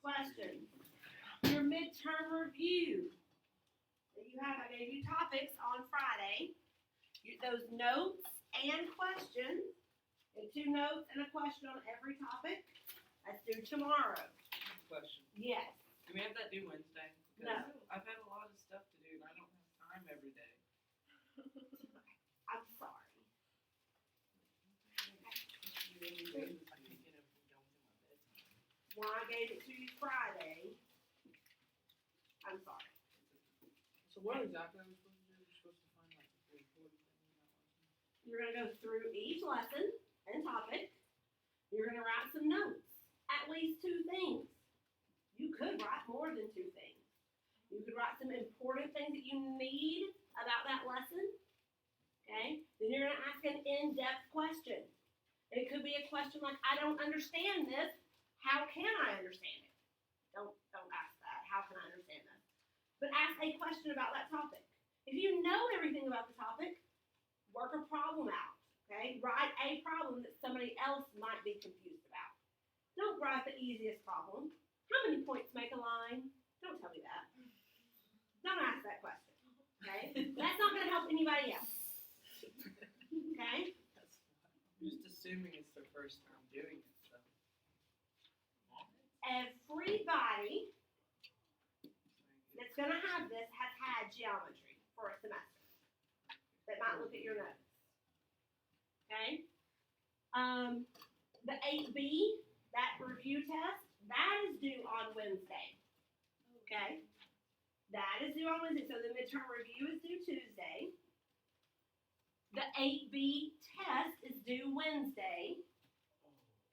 questions. Your midterm review. I gave you topics on Friday. Those notes and questions. And 2 notes and a question on every topic. That's due tomorrow. Question. Yes. Do we have that due Wednesday? No. I've had a lot of stuff to do and I don't have time every day. I'm sorry. I can't get everything done within my bedtime. When I gave it to you Friday, I'm sorry. So what exactly are we supposed to do? We're supposed to find like the important thing in that lesson? You're going to go through each lesson and topic. You're going to write some notes. At least 2 things. You could write more than 2 things. You could write some important things that you need about that lesson. Okay? Then you're going to ask an in-depth question. It could be a question like, I don't understand this. How can I understand it? Don't ask that. How can I understand this? But ask a question about that topic. If you know everything about the topic, work a problem out. Okay? Write a problem that somebody else might be confused about. Don't write the easiest problem. How many points make a line? Don't tell me that. Don't ask that question. Okay? That's not going to help anybody else. Okay? I'm just assuming it's their first time doing it. So. Everybody that's going to have this has had geometry for a semester. That might look at your notes. Okay? The 8B, that review test, that is due on Wednesday. Okay? That is due on Wednesday. So the midterm review is due Tuesday. The 8B test is due Wednesday.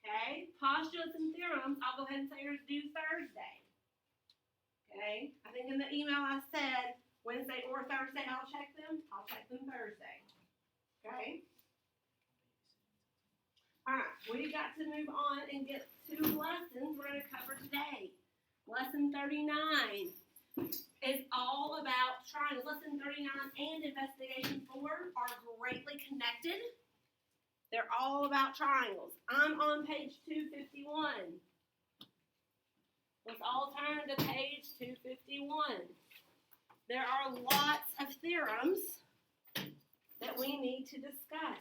Okay? Postulates and theorems, I'll go ahead and say are due Thursday. Okay? I think in the email I said Wednesday or Thursday I'll check them. I'll check them Thursday. Okay? Alright, we've got to move on and get 2 lessons we're going to cover today. Lesson 39 is all about triangles. Lesson 39 and investigation 4 are greatly connected. They're all about triangles. I'm on page 251. Let's all turn to page 251. There are lots of theorems that we need to discuss.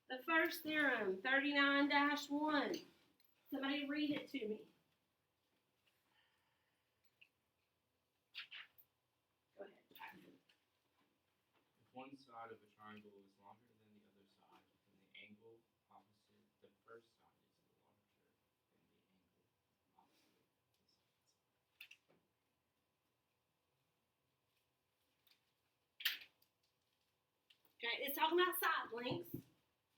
The first theorem, 39-1. Somebody read it to me. Go ahead. If one side of a triangle is longer than the other side, then the angle opposite the first side is larger than the angle opposite the second side. Okay, it's talking about side lengths.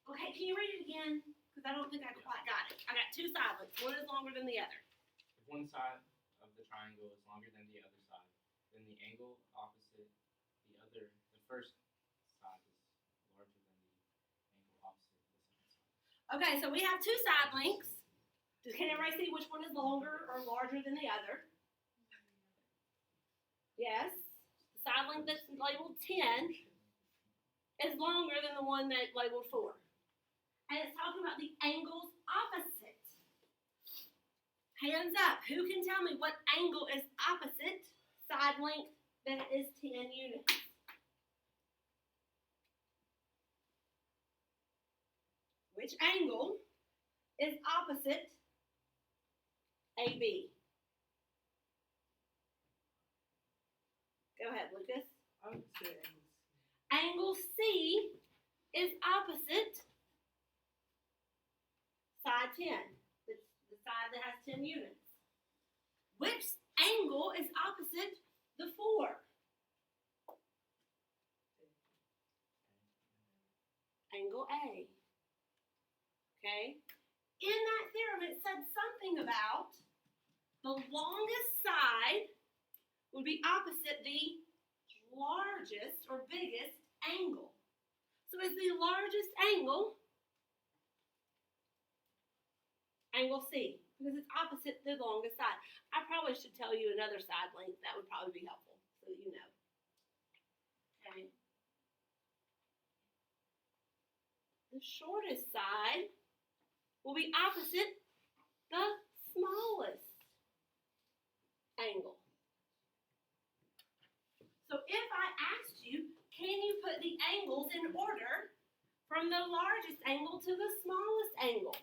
Okay, can you read it again? Because I don't think I quite got it. I got 2 side lengths. One is longer than the other. If one side of the triangle is longer than the other side, then the angle opposite the first side is larger than the angle opposite the second side. Okay, so we have 2 side lengths. Can everybody see which one is longer or larger than the other? Yes. The side length that's labeled 10 is longer than the one that labeled 4. And it's talking about the angles opposite. Hands up. Who can tell me what angle is opposite side length that is 10 units? Which angle is opposite AB? Go ahead, Lucas. I would say Angle C is opposite side 10, the side that has 10 units. Which angle is opposite the 4? Angle A. Okay? In that theorem, it said something about the longest side would be opposite the largest or biggest angle. So is the largest angle angle C, because it's opposite the longest side. I probably should tell you another side length. That would probably be helpful so that you know. Okay. The shortest side will be opposite the smallest angle. So if I asked you, can you put the angles in order from the largest angle to the smallest angle?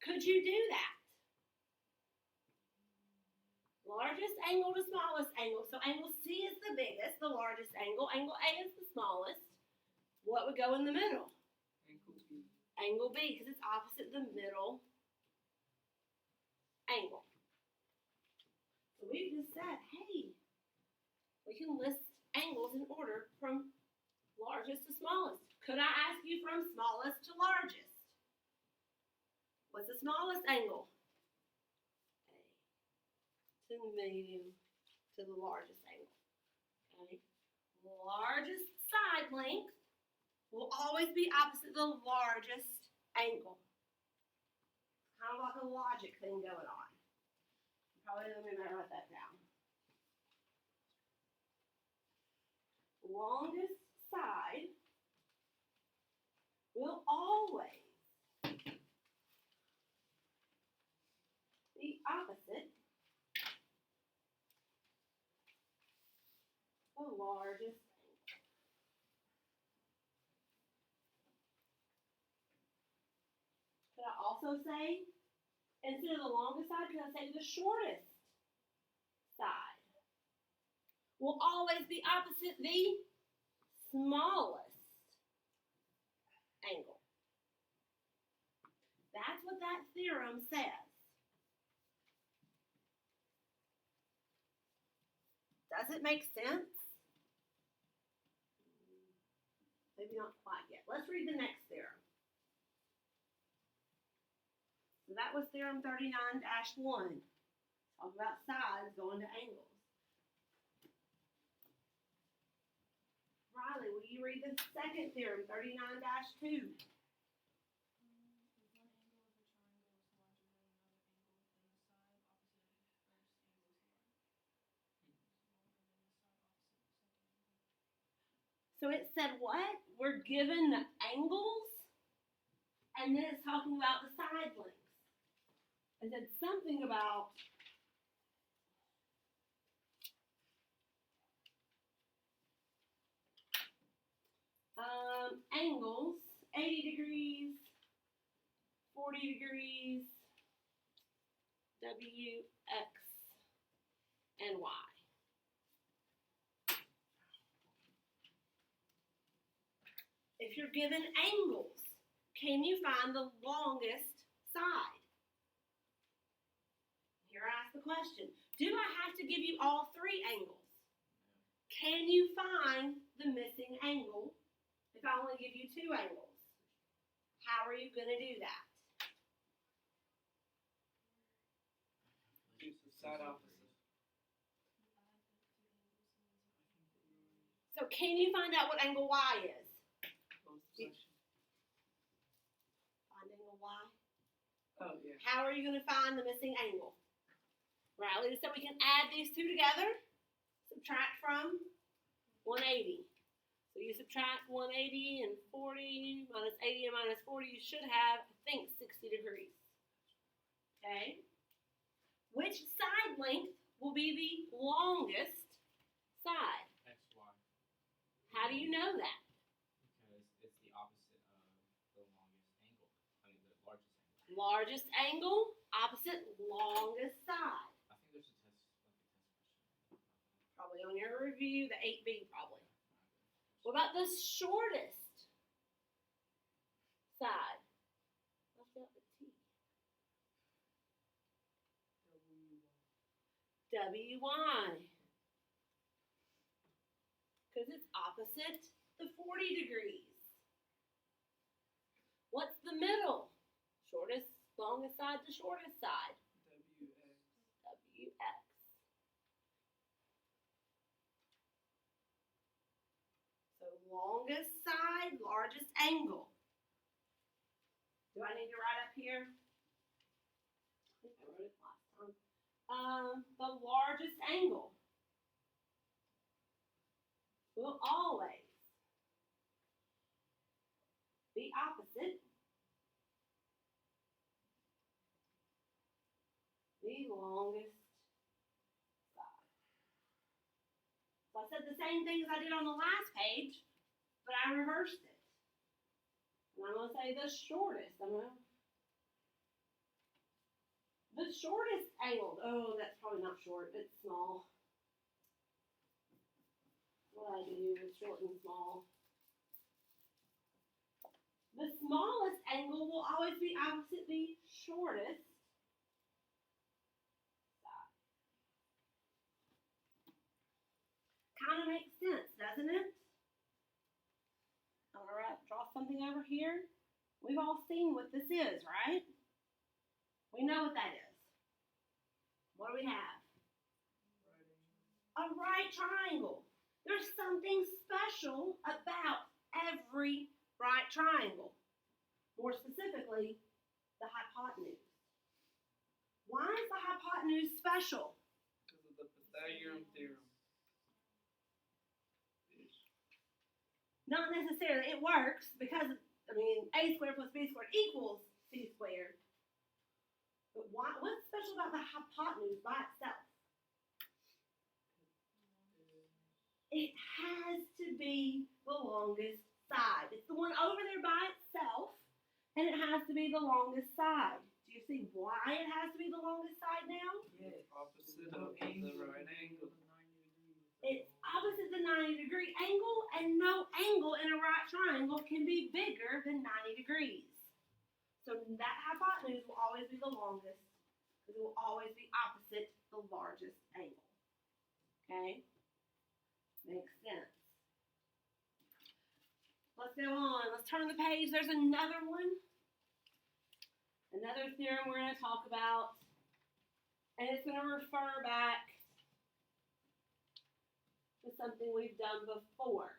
Could you do that? Largest angle to smallest angle. So angle C is the biggest, the largest angle. Angle A is the smallest. What would go in the middle? Angle B. Angle B, because it's opposite the middle angle. So we've just said, hey, we can list angles in order from largest to smallest. Could I ask you from smallest to largest? What's the smallest angle? A. To the medium to the largest angle. Okay. Largest side length will always be opposite the largest angle. Kind of like a logic thing going on. Probably let me write that down. Longest side will always be opposite the largest angle. Could I also say, instead of the longest side, could I say the shortest side will always be opposite the smallest angle? That's what that theorem says. Does it make sense? Maybe not quite yet. Let's read the next theorem. So that was theorem 39-1. Talk about sides going to angles. Riley, will you read the second theorem, 39-2? So it said what? We're given the angles, and then it's talking about the side lengths. It said something about angles, 80 degrees, 40 degrees, W, X, and Y. If you're given angles, can you find the longest side? Here I ask the question, do I have to give you all three angles? Can you find the missing angle if I only give you two angles? How are you going to do that? Use the side opposite. So can you find out what angle Y is? Find angle Y? Oh, yeah. How are you going to find the missing angle? Riley said we can add these two together, subtract from 180. So you subtract 180 and 40 minus 80 and minus 40, you should have, I think, 60 degrees. Okay? Which side length will be the longest side? XY. How do you know that? Because it's the opposite of the longest angle. I mean, the largest angle. Largest angle, opposite longest side. I think there's a test question. Probably on your review, the 8B probably. What about the shortest side? Left out the T. WY. Because it's opposite the 40 degrees. What's the middle? Shortest, longest side to shortest side. WX. WX. So longest side, largest angle. Do I need to write up here? I think I wrote it last time. The largest angle will always be opposite the longest side. So I said the same thing as I did on the last page, but I reversed it. And I'm going to say the shortest. The shortest angle. Oh, that's probably not short. It's small. What I do is short and small. The smallest angle will always be opposite the shortest side. Kind of makes sense, doesn't it? All right, draw something over here. We've all seen what this is, right? We know what that is. What do we have? A right triangle. There's something special about every right triangle. More specifically, the hypotenuse. Why is the hypotenuse special? Because of the Pythagorean theorem. Not necessarily. It works because, a squared plus b squared equals c squared. But what's special about the hypotenuse by itself? It has to be the longest side. It's the one over there by itself, and it has to be the longest side. Do you see why it has to be the longest side now? Yes. Opposite of the right angle. It's opposite the 90-degree angle, and no angle in a right triangle can be bigger than 90 degrees. So that hypotenuse will always be the longest, because it will always be opposite the largest angle. Okay? Makes sense. Let's go on. Let's turn the page. There's another one. Another theorem we're going to talk about. And it's going to refer back to something we've done before,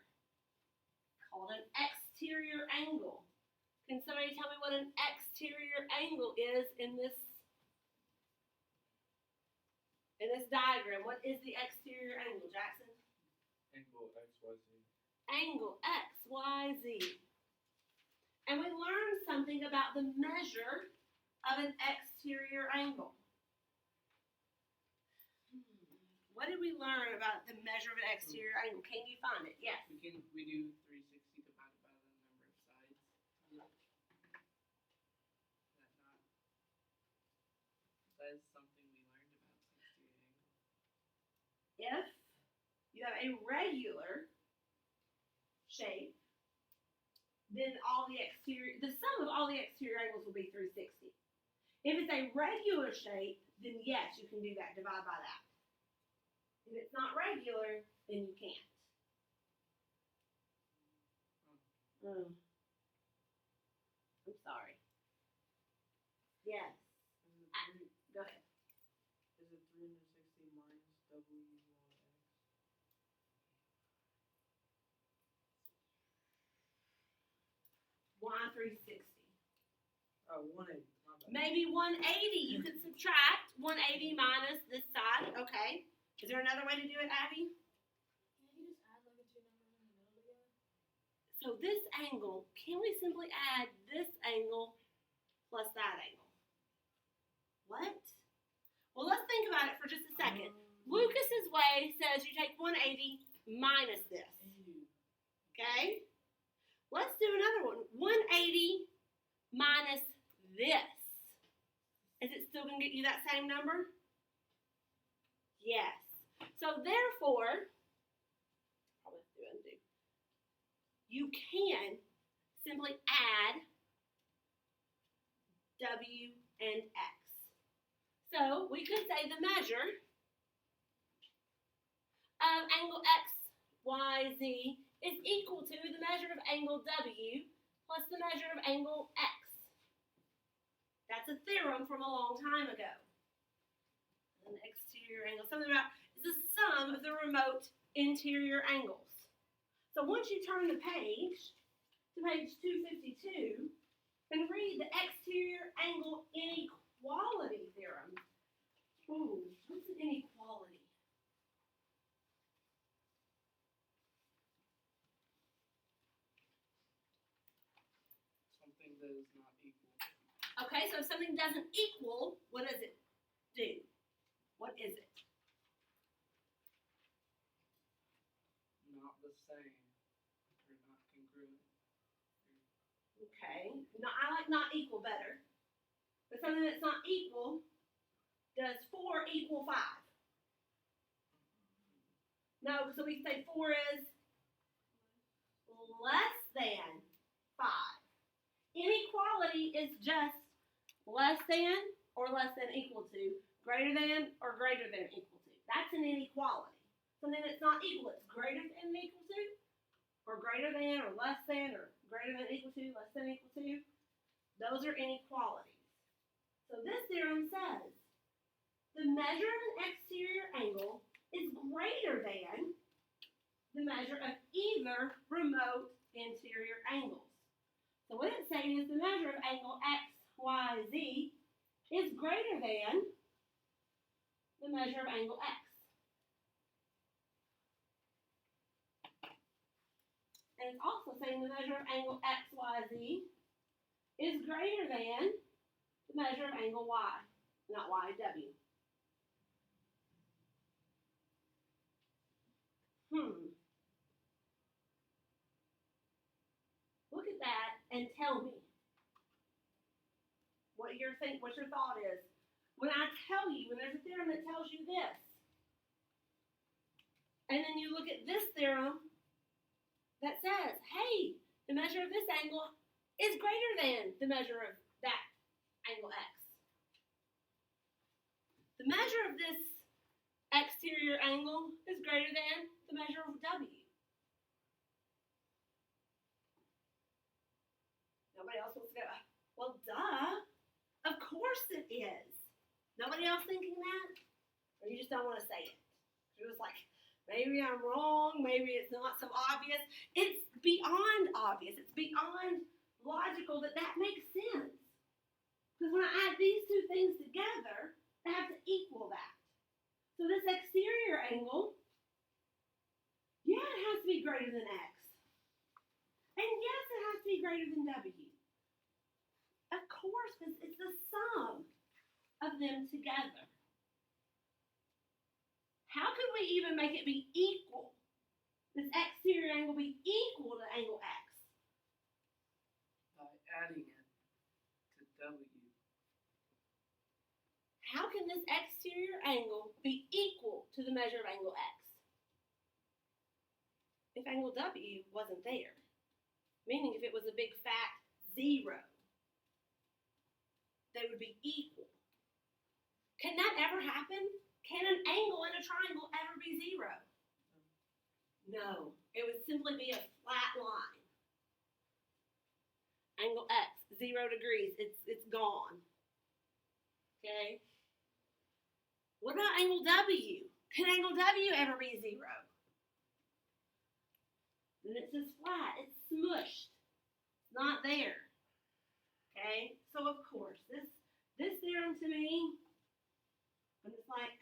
called an exterior angle. Can somebody tell me what an exterior angle is in this diagram? What is the exterior angle, Jackson? Angle XYZ. Angle XYZ. And we learned something about the measure of an exterior angle. What did we learn about the measure of an exterior angle? Can you find it? Yes. We do 360 divided by the number of sides. That is something we learned about exterior angle. If you have a regular shape, then the sum of all the exterior angles will be 360. If it's a regular shape, then yes, you can do that, divide by that. If it's not regular, then you can't. I'm sorry. Yes. Go ahead. Is it 360 minus W log X? Why 360? 180. My bad. Maybe 180. You could subtract 180 minus this side. Okay. Is there another way to do it, Abby? Can't you just add like the two numbers in the middle together? So this angle, can we simply add this angle plus that angle? What? Well, let's think about it for just a second. Lucas's way says you take 180 minus this. Okay? Let's do another one. 180 minus this. Is it still going to get you that same number? Yes. So therefore, you can simply add W and X. So we could say the measure of angle XYZ is equal to the measure of angle W plus the measure of angle X. That's a theorem from a long time ago. An exterior angle, something about is the sum of the remote interior angles. So once you turn the page to page 252 and read the exterior angle inequality theorem. Ooh, what's an inequality? Something that is not equal. Okay, so if something doesn't equal, what does it do? What is it? Not the same. Or not congruent. Okay. No, I like not equal better. But something that's not equal, does 4 equal 5? No, so we say 4 is less than 5. Inequality is just less than or less than equal to, greater than or greater than equal to. That's an inequality. Something that's not equal, it's greater than equal to, or greater than or less than or greater than equal to, less than equal to. Those are inequalities. So this theorem says the measure of an exterior angle is greater than the measure of either remote interior angles. So what it's saying is the measure of angle X, Y, Z is greater than the measure of angle X. And it's also saying the measure of angle X, Y, Z is greater than the measure of angle Y, not Y, W. Look at that and tell me what your thought is. When I tell you, when there's a theorem that tells you this, and then you look at this theorem that says, hey, the measure of this angle is greater than the measure of that angle X. The measure of this exterior angle is greater than the measure of W. Nobody else wants to go, well, duh. Of course it is. Nobody else thinking that? Or you just don't want to say it? You're just like, maybe I'm wrong, maybe it's not so obvious. It's beyond obvious. It's beyond logical that makes sense. Because when I add these two things together, they have to equal that. So this exterior angle, yeah, it has to be greater than X. And yes, it has to be greater than W. Of course, because it's the sum of them together. How could we even make it be equal? This exterior angle be equal to angle X? By adding it to W. How can this exterior angle be equal to the measure of angle X? If angle W wasn't there. Meaning if it was a big fat 0, they would be equal. Can that ever happen? Can an angle in a triangle ever be 0? No. It would simply be a flat line. Angle X, 0 degrees. It's gone. Okay? What about angle W? Can angle W ever be 0? Then it's just flat. It's smushed. It's not there. Okay? So of course, this theorem to me, I'm just like,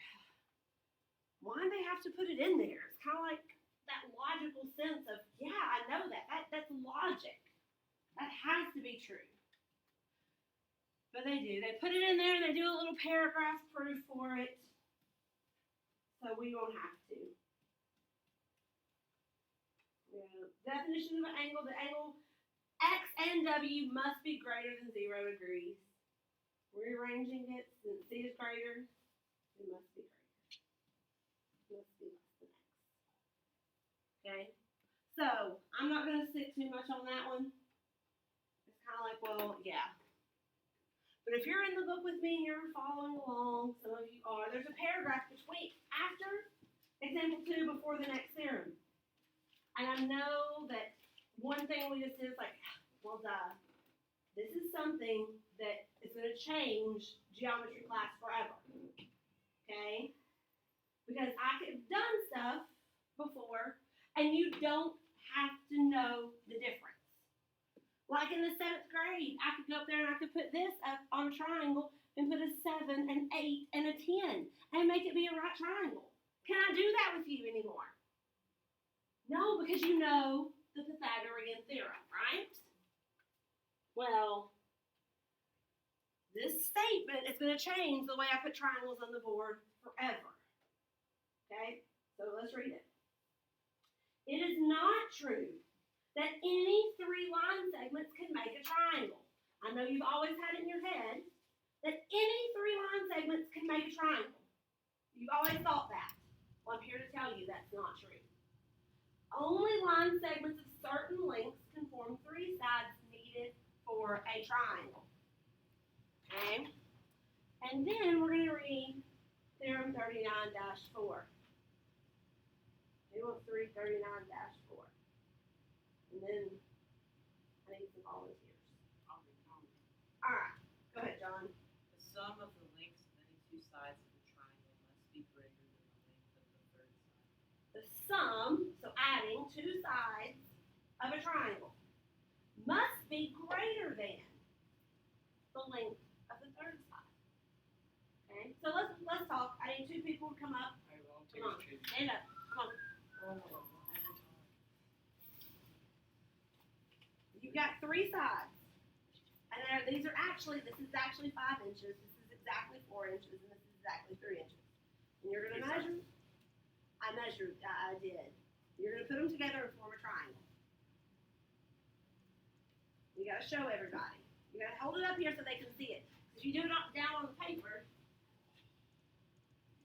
why do they have to put it in there? It's kind of like that logical sense of, yeah, I know that. That's logic. That has to be true. But they do. They put it in there and they do a little paragraph proof for it. So we won't have to. Yeah. Definition of an angle, the angle X and W must be greater than 0 degrees. Rearranging it, since C is greater, it must be greater. It must be less than X. Okay? So, I'm not going to stick too much on that one. It's kind of like, well, yeah. But if you're in the book with me and you're following along, some of you are, there's a paragraph after example 2 before the next theorem. And I know that one thing we just did is like, well, duh. This is something that is going to change geometry class forever. Okay? Because I could have done stuff before, and you don't have to know the difference. Like in the 7th grade, I could go up there and I could put this up on a triangle and put a 7, an 8, and a 10 and make it be a right triangle. Can I do that with you anymore? No, because you know the Pythagorean theorem, right? Well, this statement is going to change the way I put triangles on the board forever. Okay? So let's read it. It is not true that any 3 line segments can make a triangle. I know you've always had it in your head that any 3 line segments can make a triangle. You've always thought that. Well, I'm here to tell you that's not true. Only line segments of certain lengths can form 3 sides needed for a triangle. Okay? And then we're going to read Theorem 39-4. Table 339-4. And then I need some volunteers. Alright, go ahead, John. The sum of the lengths of any 2 sides of the triangle must be greater than the length of the third side. The sum, so adding 2 sides of a triangle, must be greater than the length of the third side. Okay, so let's talk. I need 2 people to come up. Come on, stand up. Come on. You've got 3 sides. And this is actually 5 inches. This is exactly 4 inches, and this is exactly 3 inches. And you're going to measure. I measured. I did. You're going to put them together and form a triangle. You got to show everybody. You got to hold it up here so they can see it. If you do it down on the paper,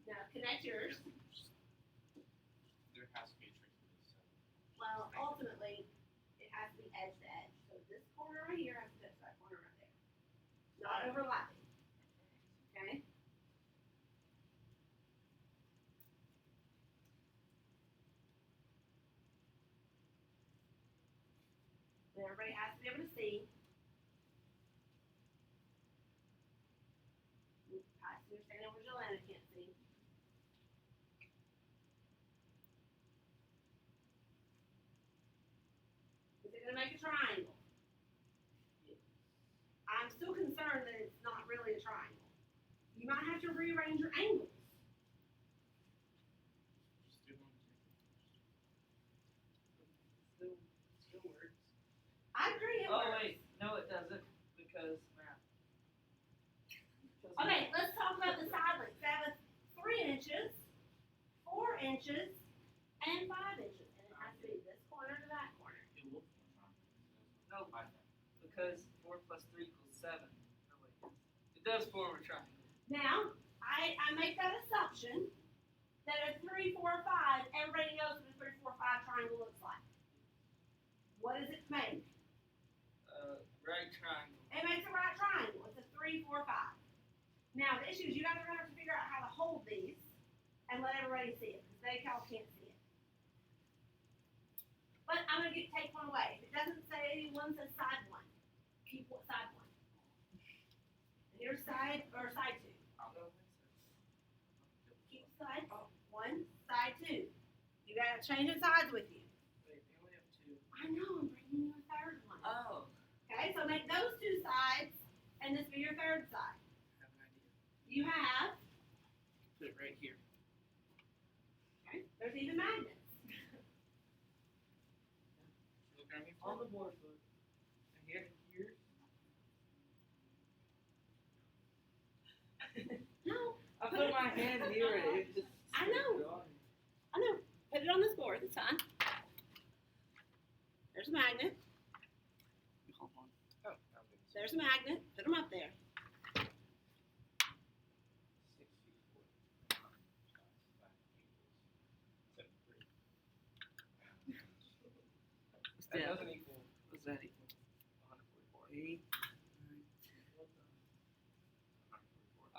now connect yours. There has to be a trick to this. Well, ultimately, it has to be edge to edge. So this corner right here has to touch that corner right there. Not overlapping. Okay? And everybody has to be able to see. I understand where Joanna can't see. Is it going to make a triangle? I'm still concerned that it's not really a triangle. You might have to rearrange your angles. Just do one. Still works. I agree it works. Wait, no it doesn't, because math. Okay, let's talk about the side lengths. That was 3 inches, 4 inches, and 5 inches. And it has to be this corner to that corner. It will form a triangle. No, because 4 plus 3 equals 7. No, wait. It does form a triangle. Now, I make that assumption that a 3, 4, 5, everybody knows what a 3, 4, 5 triangle looks like. What does it make? Right triangle. It makes a right triangle. It's a 3, 4, 5. Now, the issue is you guys are going to have to figure out how to hold these and let everybody see it, because they all can't see it. But I'm going to take one away. If it doesn't say one says side 1, keep side 1. And here's side 2. I'll go with Keep side 1, side 2. You got to change the sides with you. Wait, we only have 2. I know, I'm bringing you a third one. Oh. Okay, so make those 2 sides, and this be your third side. I have an idea. You have, Put it right here. okay, there's even magnets. Look at me on the board, look. And here. No, I put my hand near it. It just. I know. Put it on this board, it's fine. There's a magnet. Hold on. Oh, There's a magnet. Put them up there. 6 feet 4. 5 8 That doesn't equal. What's that equal? 144. 8, 9,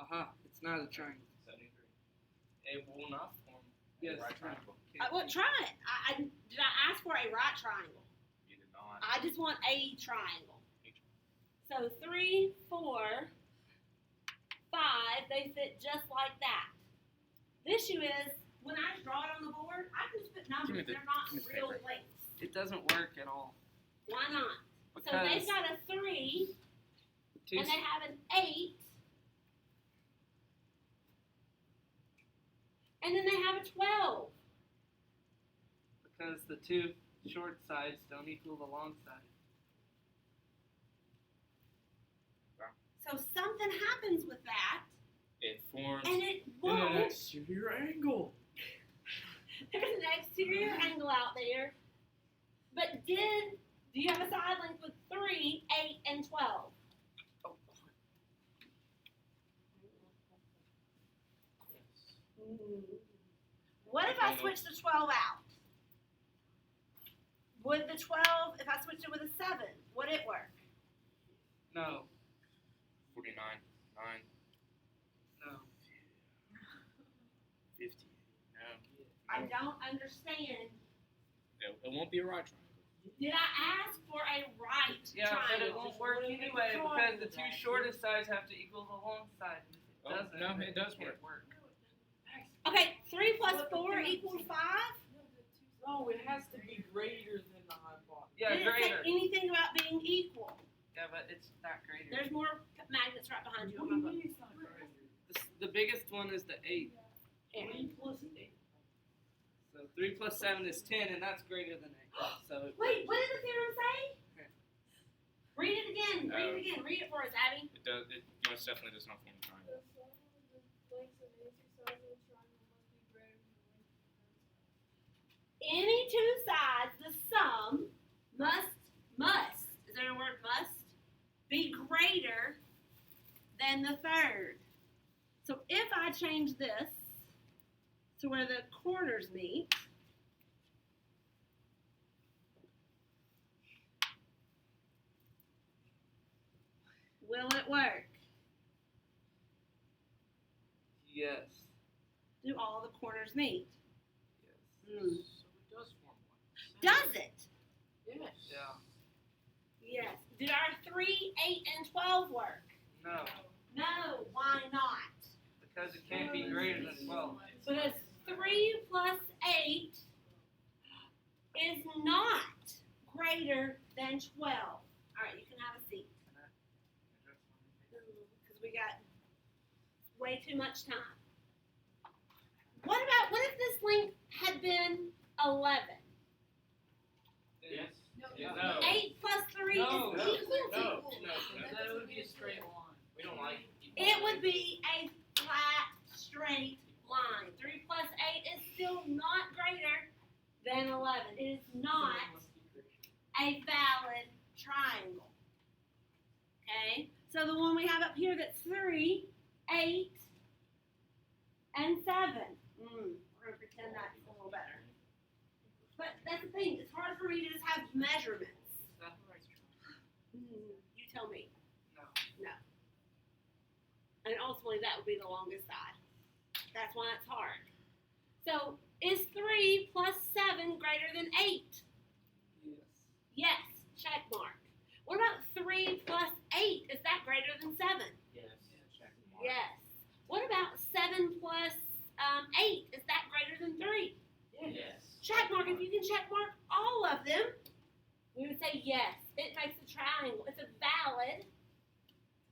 10. It's not a triangle. 73. It will not form Yes. a right triangle. Well, try it. Did I ask for a right triangle? You did not. I just want a triangle. So 3, 4, 5, they fit just like that. The issue is, when I draw it on the board, I can just put numbers. They're not give me the real paper. lengths. It doesn't work at all. Why not? So Because they've got a 3, and they have an 8, and then they have a 12. because the 2 short sides don't equal the long side. So something something happens with that, It forms and it In won't. an exterior angle. There's an exterior angle out there. But do you have a side length with 3, 8, and 12? What if I switch the 12 out? Would the 12, if I switched it with a 7, would it work? No. 49, 9, No. 50. No. I don't understand. It won't be a right triangle. Did I ask for a right Yeah, but it triangle? won't work anyway because the two shortest sides have to equal the long side. And if it Oh, doesn't, no, then it does can't work. Okay, 3 plus 4 equals 5? No, it has to be greater than the hypotenuse. Yeah, Did it say greater. anything about being equal? Yeah, but it's not greater. There's more magnets right behind you What on do my you book. mean it's not greater? The biggest one is the 8. 3 plus 8. So 3 plus 7 is 10, and that's greater than 8. So Wait, what did the theorem say? Okay. Read it again. Read it again. Read it for us, Abby. It does. It most definitely does not form a triangle. The sum of the lengths of any two sides of a triangle must be greater than the length of the third side. Any two sides, the sum must, is there a word must? Be greater than the third. So if I change this to where the corners meet, will it work? yes. Do all the corners meet? Yes. So it does form one. Does it? Yes. Yeah. Yes. Did our 3, 8, and 12 work? No, No. Why not? because it can't be greater than 12. Because 3 plus 8 is not greater than 12. All right, you can have a seat because we got way too much time. What if this length had been 11? Yes. Yeah. No. 8 plus 3 No, is no, equal to. No. That would be a straight line. We don't like. It would be a flat, straight line. 3 plus 8 is still not greater than 11. It is not a valid triangle. Okay? So the one we have up here that's 3, 8, and 7. We're going to pretend that's a little better. But that's the thing. It's hard for me to just have measurements. You tell me. No. And ultimately, that would be the longest side. That's why it's hard. So, is 3 plus 7 greater than 8? Yes. Yes. Check mark. What about 3 plus 8? Is that greater than 7? Yes. Check mark. Yes. What about 7 plus 8? Is that greater than 3? Yes. Check mark. If you can check mark all of them, we would say yes. It makes a triangle. It's a valid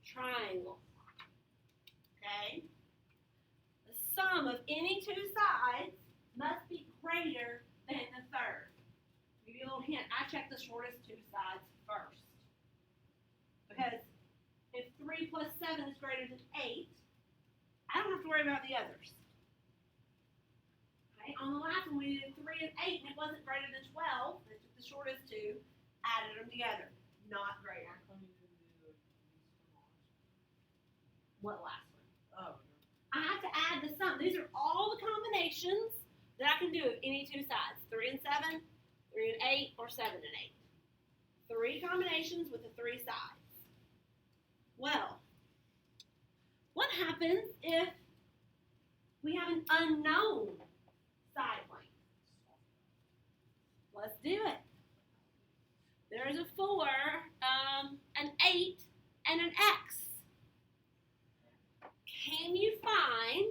triangle. Okay? The sum of any two sides must be greater than the third. I'll give you a little hint. I checked the shortest two sides first. Because if 3 plus 7 is greater than 8, I don't have to worry about the others. Okay? On the last one, we did 3 and 8, and it wasn't greater than 12. I took the shortest two, added them together. Not greater. What last one? Oh. I have to add the sum. These are all the combinations that I can do of any two sides. 3 and 7, 3 and 8, or 7 and 8. 3 combinations with the 3 sides. Well, what happens if we have an unknown side length? Let's do it. There's a 4, an 8, and an X. Can you find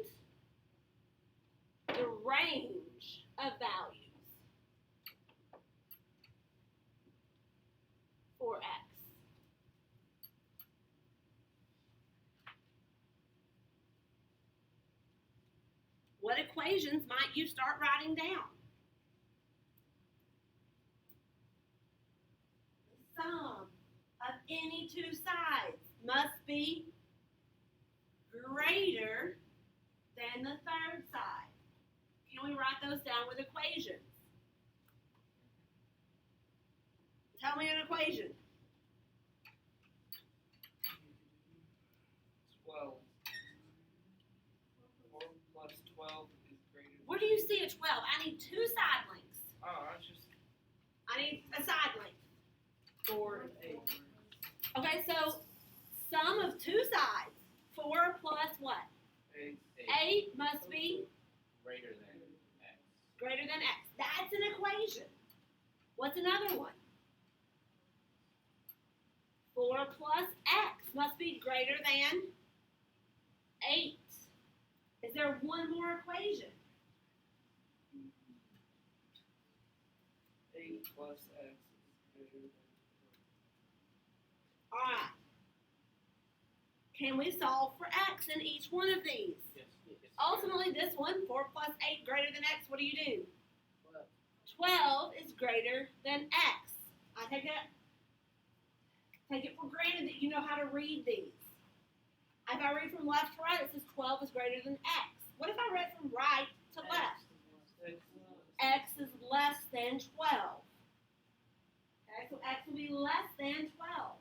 the range of values for X? What equations might you start writing down? The sum of any two sides must be greater than the third side. Can we write those down with equations? Tell me an equation. 12. 4 plus 12 is greater than. Where do you see a 12? I need two side lengths. Oh, I just. I need a side length. 4 and 8. Okay, so sum of two sides. 4 plus what? 8. 8 must be Greater than x. greater than x. That's an equation. What's another one? 4 plus x must be greater than 8. Is there one more equation? 8 plus x is greater than. All right. Can we solve for x in each one of these? Yes. Ultimately, this one, 4 plus 8 greater than x, what do you do? 12. 12 is greater than x. I take it for granted that you know how to read these. If I read from left to right, it says 12 is greater than x. What if I read from right to left? X is less than 12. Okay, so x will be less than 12.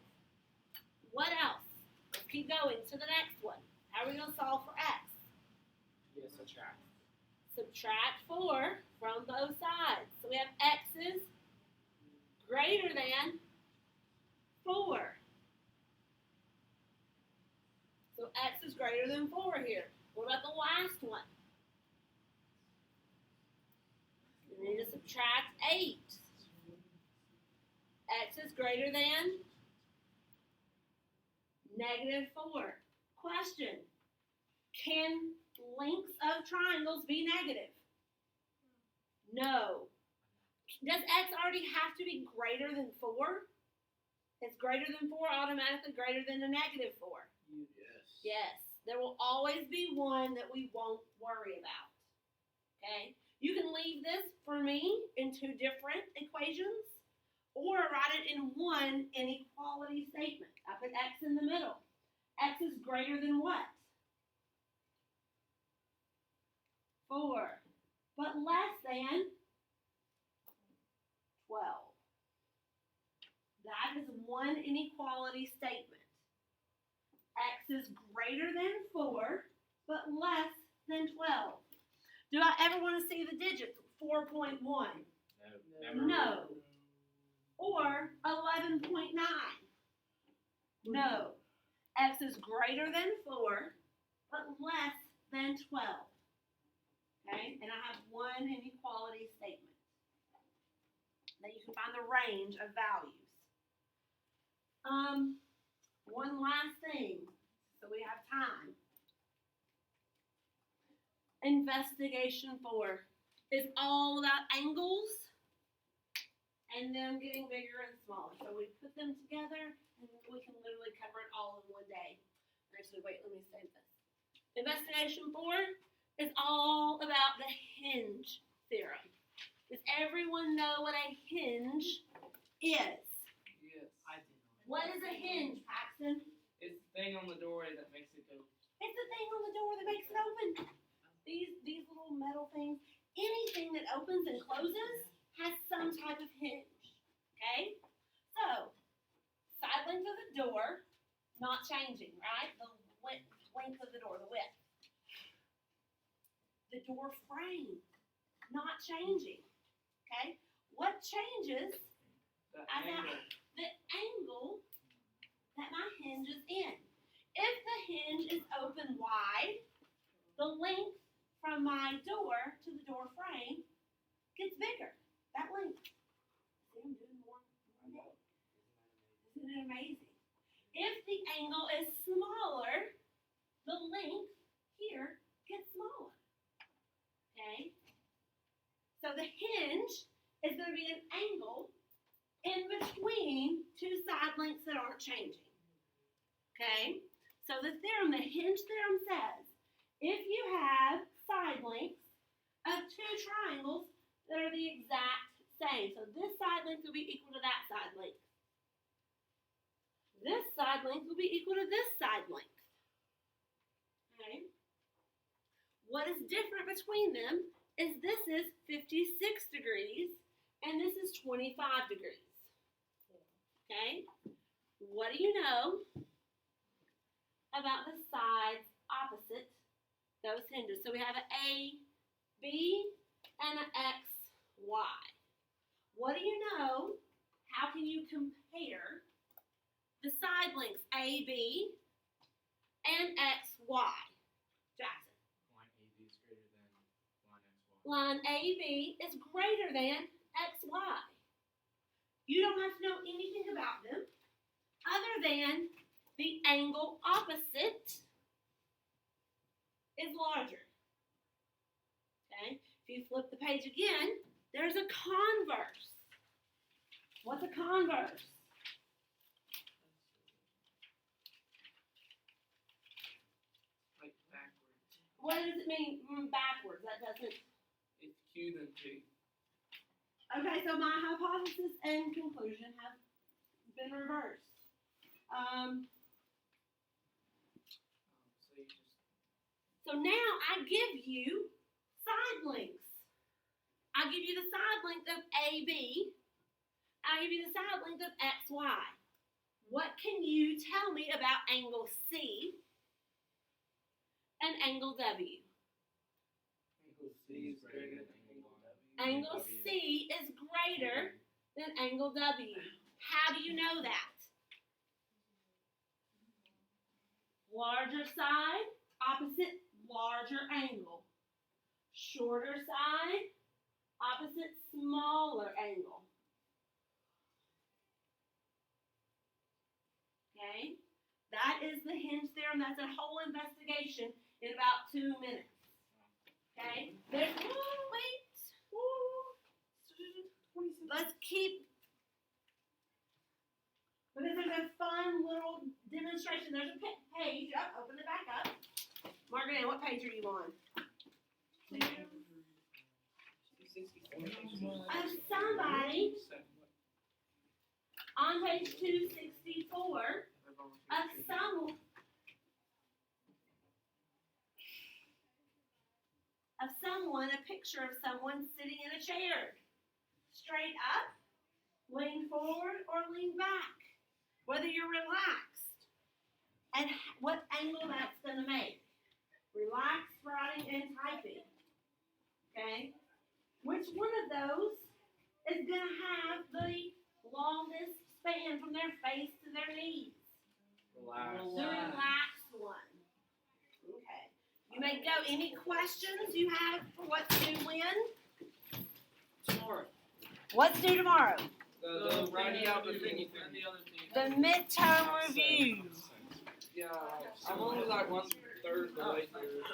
What else? Let's keep going to the next one. How are we going to solve for x? Yes, subtract. Subtract 4 from both sides. So we have x is greater than 4. So x is greater than 4 here. What about the last one? We need to subtract 8. X is greater than -4. Question. Can lengths of triangles be negative? No. Does x already have to be greater than 4? Is greater than 4 automatically greater than a -4? Yes. Yes. There will always be one that we won't worry about. Okay? You can leave this for me in two different equations or write it in one inequality statement. I put x in the middle. X is greater than what? 4. But less than 12. That is one inequality statement. X is greater than 4, but less than 12. Do I ever want to see the digits 4.1 No. Never. No. or 11.9? No. X is greater than 4, but less than 12. Okay? And I have one inequality statement that you can find the range of values. One last thing, so we have time. Investigation 4 is all about angles and them getting bigger and smaller. So we put them together and we can literally cover it all in one day. Actually, wait, let me save this. Investigation 4 is all about the hinge theorem. Does everyone know what a hinge is? Yes. I do not. What is a hinge, Paxton? It's the thing on the doorway that makes it go. It's the thing on the door that makes it open. These little metal things. Anything that opens and closes has some type of hinge. Okay? So, side length of the door, not changing, right? The length of the door, the width. The door frame, not changing. Okay? What changes The I got angle. the angle that my hinge is in. If the hinge is open wide, the length from my door to the door frame gets bigger. That length. See, I'm doing more. Isn't it amazing? If the angle is smaller, the length here gets smaller. Okay? So the hinge is going to be an angle in between two side lengths that aren't changing. Okay? So the theorem, the hinge theorem says, if you have side lengths of two triangles that are the exact same, so this side length will be equal to that side length. This side length will be equal to this side length. different between them is this is 56 degrees and this is 25 degrees. Okay? What do you know about the sides opposite those hinges? So we have an A, B, and an X, Y. What do you know? How can you compare the side lengths A, B, and X, Y? Jackson. Line AB is greater than line XY. Line AB is greater than XY. You don't have to know anything about them other than the angle opposite is larger. Okay? If you flip the page again, there's a converse. What's a converse? Like backwards. What does it mean backwards? That doesn't. It's Q then P. Okay, so my hypothesis and conclusion have been reversed. So you just So now I give you side lengths. I give you the side length of AB. I give you the side length of XY. What can you tell me about angle C and angle W? angle C is greater than angle W. Angle C is greater than angle W. How do you know that? Larger side, opposite larger angle. Shorter side, opposite smaller angle. Okay? That is the hinge theorem. That's a whole investigation in about 2 minutes. Okay? There's, wait. Let's keep, because there's a fun little demonstration. There's a page up. Open it back up. Margaret, what page are you on? 264. Of somebody on page 264 of someone, a picture of someone sitting in a chair. Straight up, lean forward, or lean back. Whether you're relaxed. And what angle that's going to make. Relaxed writing and typing. Okay? Which one of those is going to have the longest span from their face to their knees? Relax. The relaxed one. Okay. You may go. Any questions you have for what's due when? Tomorrow. What's due tomorrow? The writing out the thingy and the other thing. The midterm review. Yeah, I'm only like 1/3 the way through.